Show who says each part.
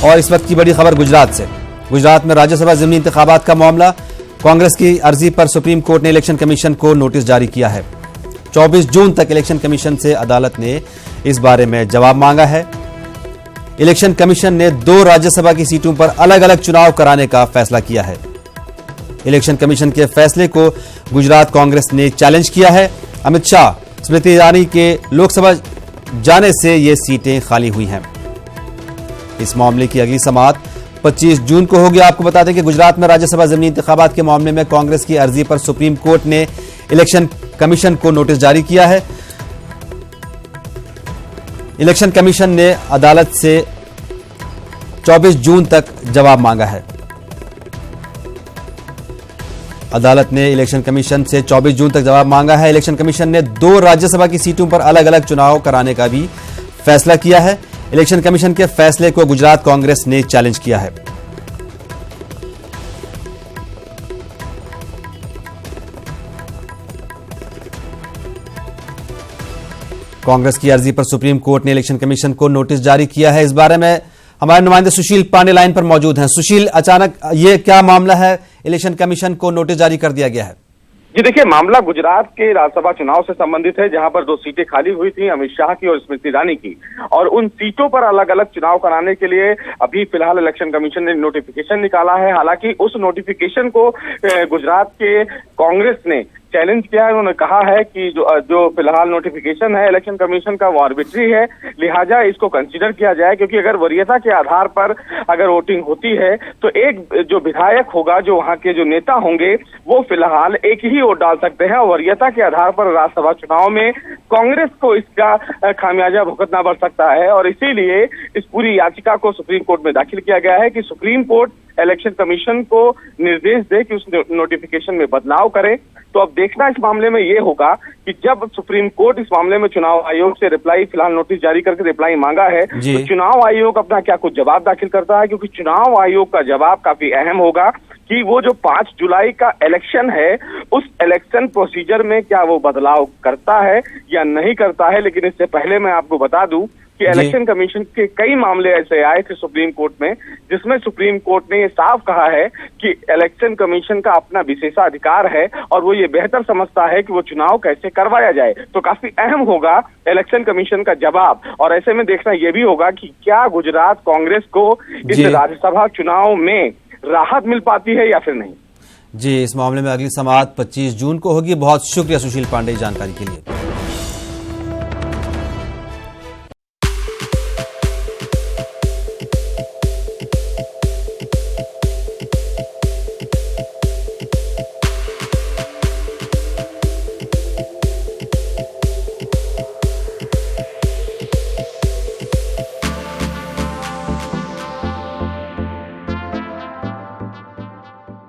Speaker 1: और इस वक्त की बड़ी खबर गुजरात से। गुजरात में राज्यसभा ज़िमनी इंतखाबात का मामला। कांग्रेस की अर्जी पर सुप्रीम कोर्ट ने इलेक्शन कमीशन को नोटिस जारी किया है। 24 जून तक इलेक्शन कमीशन से अदालत ने इस बारे में जवाब मांगा है। इलेक्शन कमीशन ने 2 राज्यसभा की सीटों पर अलग अलग चुनाव कराने का फैसला किया है। इलेक्शन कमीशन के फैसले को गुजरात कांग्रेस ने चैलेंज किया है। अमित शाह, स्मृति ईरानी के लोकसभा जाने से ये सीटें खाली हुई हैं। इस मामले की अगली समाअत 25 जून को होगी। आपको बता दें कि गुजरात में राज्यसभा ज़िमनी इंतखाबात के मामले में कांग्रेस की अर्जी पर सुप्रीम कोर्ट ने इलेक्शन कमीशन को नोटिस जारी किया है। इलेक्शन कमीशन ने अदालत से 24 जून तक जवाब मांगा है। अदालत ने इलेक्शन कमीशन से 24 जून तक जवाब मांगा है। इलेक्शन कमीशन ने 2 राज्यसभा की सीटों पर अलग अलग चुनाव कराने का भी फैसला किया है। इलेक्शन कमीशन के फैसले को गुजरात कांग्रेस ने चैलेंज किया है। कांग्रेस की अर्जी पर सुप्रीम कोर्ट ने इलेक्शन कमीशन को नोटिस जारी किया है। इस बारे में हमारे नुमाइंदे सुशील पांडे लाइन पर मौजूद हैं। सुशील, अचानक ये क्या मामला है, इलेक्शन कमीशन को नोटिस जारी कर दिया गया है?
Speaker 2: जी देखिए, मामला गुजरात के राज्यसभा चुनाव से संबंधित है, जहां पर 2 सीटें खाली हुई थी, अमित शाह की और स्मृति ईरानी की, और उन सीटों पर अलग अलग चुनाव कराने के लिए अभी फिलहाल इलेक्शन कमीशन ने नोटिफिकेशन निकाला है। हालांकि उस नोटिफिकेशन को गुजरात के कांग्रेस ने चैलेंज किया है। उन्होंने कहा है कि जो फिलहाल नोटिफिकेशन है इलेक्शन कमीशन का वो आर्बिट्री है, लिहाजा इसको कंसीडर किया जाए, क्योंकि अगर वरीयता के आधार पर अगर वोटिंग होती है तो एक जो विधायक होगा, जो वहां के जो नेता होंगे, वो फिलहाल एक ही वोट डाल सकते हैं। और वरीयता के आधार पर राज्यसभा चुनाव में कांग्रेस को इसका खामियाजा भुगतना पड़ सकता है, और इसीलिए इस पूरी याचिका को सुप्रीम कोर्ट में दाखिल किया गया है कि सुप्रीम कोर्ट इलेक्शन कमीशन को निर्देश दे कि उस नोटिफिकेशन में बदलाव करे। तो अब देखना इस मामले में ये होगा कि जब सुप्रीम कोर्ट इस मामले में चुनाव आयोग से रिप्लाई, फिलहाल नोटिस जारी करके रिप्लाई मांगा है, तो चुनाव आयोग अपना क्या कुछ जवाब दाखिल करता है, क्योंकि चुनाव आयोग का जवाब काफी अहम होगा कि वो जो 5 जुलाई का इलेक्शन है, उस इलेक्शन प्रोसीजर में क्या वो बदलाव करता है या नहीं करता है। लेकिन इससे पहले मैं आपको बता दूं कि इलेक्शन कमीशन के कई मामले ऐसे आए थे सुप्रीम कोर्ट में, जिसमें सुप्रीम कोर्ट ने ये साफ कहा है कि इलेक्शन कमीशन का अपना विशेषाधिकार है और वो ये बेहतर समझता है कि वो चुनाव कैसे करवाया जाए। तो काफी अहम होगा इलेक्शन कमीशन का जवाब, और ऐसे में देखना यह भी होगा कि क्या गुजरात कांग्रेस को इस राज्यसभा चुनाव में राहत मिल पाती है या फिर नहीं।
Speaker 1: जी, इस मामले में अगली समाअत 25 जून को होगी। बहुत शुक्रिया सुशील पांडे जानकारी के लिए।